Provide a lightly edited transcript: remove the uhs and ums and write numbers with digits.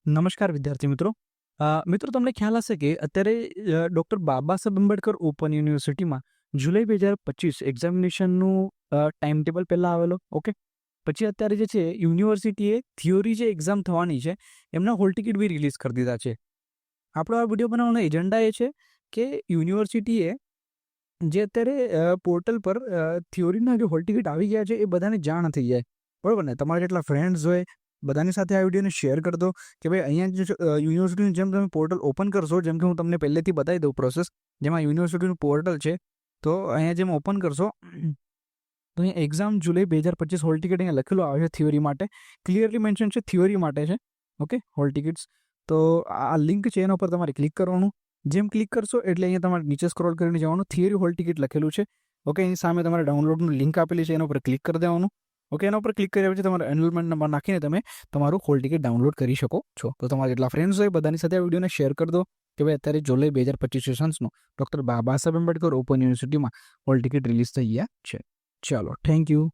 નમસ્કાર વિદ્યાર્થી મિત્રો. મિત્રો તમને ખ્યાલ હશે કે અત્યારે ડૉક્ટર બાબા સાહેબ આંબેડકર ઓપન યુનિવર્સિટીમાં જુલાઈ 2025 એક્ઝામિનેશનનું ટાઈમ ટેબલ પહેલાં આવેલો. ઓકે, પછી અત્યારે જે છે યુનિવર્સિટીએ થિયોરી જે એક્ઝામ થવાની છે એમના હોલ ટિકિટ બી રિલીઝ કરી દીધા છે. આપણો આ વિડીયો બનાવવાનો એજન્ડા એ છે કે યુનિવર્સિટીએ જે અત્યારે પોર્ટલ પર થિયોરીના જે હોલ ટિકિટ આવી ગયા છે એ બધાને જાણ થઈ જાય, બરાબર ને. તમારા જેટલા ફ્રેન્ડ્સ હોય બધાની સાથે આ વિડીયોને શેર કરી દો કે ભાઈ અહીંયા જે યુનિવર્સિટીની જેમ તમે પોર્ટલ ઓપન કરશો, જેમ કે હું તમને પહેલેથી બતાવી દઉં પ્રોસેસ, જેમાં યુનિવર્સિટીનું પોર્ટલ છે તો અહીંયા જેમ ઓપન કરશો તો અહીંયા એક્ઝામ જુલાઈ 2025 હોલ ટિકિટ અહીંયા લખેલું આવે છે થિયોરી માટે, ક્લિયરલી મેન્શન છે થિયોરી માટે છે. Okay, hall tickets. તો આ લિંક છે એના ઉપર તમારે ક્લિક કરવાનું. જેમ ક્લિક કરશો એટલે અહીંયા તમારે નીચે સ્ક્રોલ કરીને જવાનું, થિયરી હોલ ટિકિટ લખેલું છે. ઓકે, એની સામે તમારે ડાઉનલોડનું લિંક આપેલી છે, એના ઉપર ક્લિક કરી દેવાનું. ઓકે, એના ઉપર ક્લિક કર્યા પછી તમારે એનરોલમેન્ટ નંબર નાખીને તમે તમારું હોલ ટિકિટ ડાઉનલોડ કરી શકો છો. તો તમારા જેટલા ફ્રેન્ડ્સ હોય બધાની સાથે આ વિડીયોને શેર કરી દો કે ભાઈ અત્યારે જુલાઈ 2025 સેશન્સનું ડૉક્ટર બાબા સાહેબ આંબેડકર ઓપન યુનિવર્સિટીમાં હોલ ટિકિટ રિલીઝ થઈ ગયા છે. ચાલો, થેન્ક યુ.